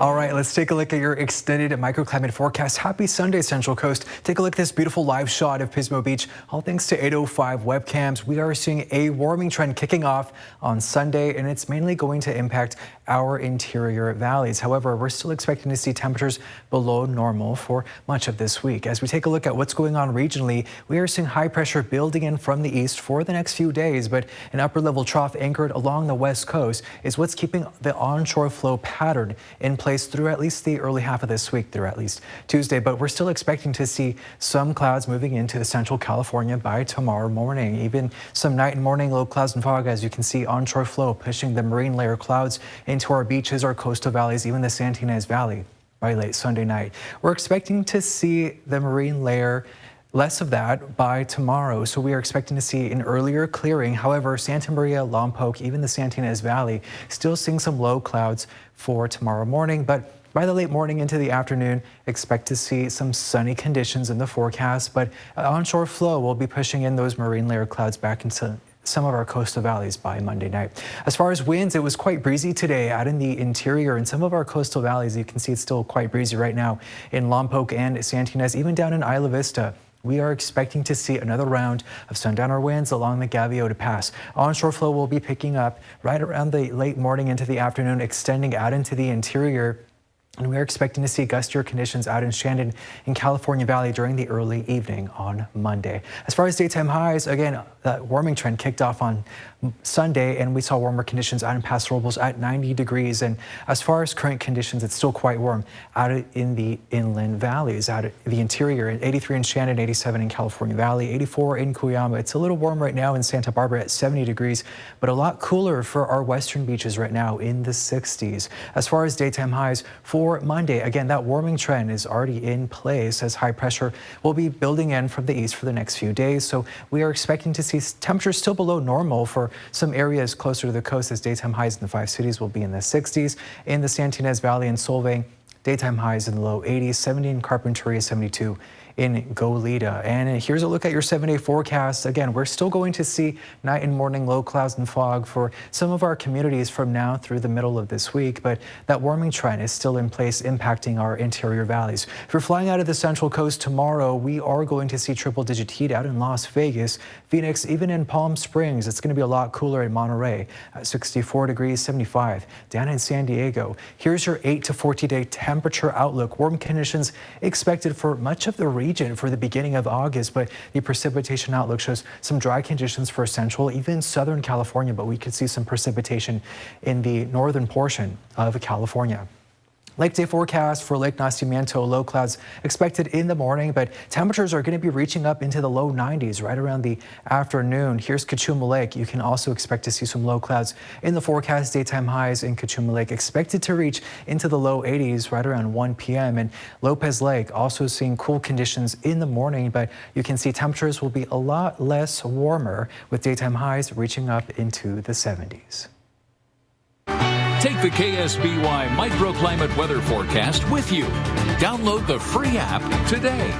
All right, let's take a look at your extended microclimate forecast. Happy Sunday, Central Coast. Take a look at this beautiful live shot of Pismo Beach. All thanks to 805 webcams. We are seeing a warming trend kicking off on Sunday, and it's mainly going to impact our interior valleys. However, we're still expecting to see temperatures below normal for much of this week. As we take a look at what's going on regionally, we are seeing high pressure building in from the east for the next few days, but an upper level trough anchored along the west coast is what's keeping the onshore flow pattern in place through at least the early half of this week, through at least Tuesday. But we're still expecting to see some clouds moving into the central California by tomorrow morning. Even some night and morning low clouds and fog, as you can see onshore flow pushing the marine layer clouds into our beaches, our coastal valleys, even the Santa Ynez Valley by late Sunday night. We're expecting to see the marine layer, less of that by tomorrow, so we are expecting to see an earlier clearing. However, Santa Maria, Lompoc, even the Santa Ynez Valley, still seeing some low clouds for tomorrow morning. But by the late morning into the afternoon, expect to see some sunny conditions in the forecast. But onshore flow will be pushing in those marine layer clouds back into some of our coastal valleys by Monday night. As far as winds, it was quite breezy today out in the interior and some of our coastal valleys. You can see it's still quite breezy right now in Lompoc and Santa Ynez, even down in Isla Vista. We are expecting to see another round of sundowner winds along the Gaviota Pass. Onshore flow will be picking up right around the late morning into the afternoon, extending out into the interior. And we are expecting to see gustier conditions out in Shandon and California Valley during the early evening on Monday. As far as daytime highs, again, that warming trend kicked off on Sunday, and we saw warmer conditions out in Paso Robles at 90 degrees. And as far as current conditions, it's still quite warm out in the inland valleys, out in the interior, 83 in Shandon, 87 in California Valley, 84 in Cuyama. It's a little warm right now in Santa Barbara at 70 degrees, but a lot cooler for our western beaches right now in the 60s. As far as daytime highs for Monday, again, that warming trend is already in place as high pressure will be building in from the east for the next few days. So we are expecting to see temperatures still below normal for some areas closer to the coast, as daytime highs in the 5 cities will be in the 60s. In the Santa Ynez Valley and Solvang, daytime highs in the low 80s, 70 in Carpinteria, 72 in Goleta. And here's a look at your 7-day forecast. Again, we're still going to see night and morning low clouds and fog for some of our communities from now through the middle of this week, but that warming trend is still in place, impacting our interior valleys. If you're flying out of the Central Coast tomorrow, we are going to see triple-digit heat out in Las Vegas, Phoenix, even in Palm Springs. It's going to be a lot cooler in Monterey at 64 degrees, 75 down in San Diego. Here's your 8 to 14-day temperature outlook. Warm conditions expected for much of the region for the beginning of August, but the precipitation outlook shows some dry conditions for central, even southern California, but we could see some precipitation in the northern portion of California. Lake day forecast for Lake Nacimiento, low clouds expected in the morning, but temperatures are going to be reaching up into the low 90s right around the afternoon. Here's Cachuma Lake. You can also expect to see some low clouds in the forecast. Daytime highs in Cachuma Lake expected to reach into the low 80s right around 1 p.m. And Lopez Lake also seeing cool conditions in the morning, but you can see temperatures will be a lot less warmer with daytime highs reaching up into the 70s. Take the KSBY microclimate weather forecast with you. Download the free app today.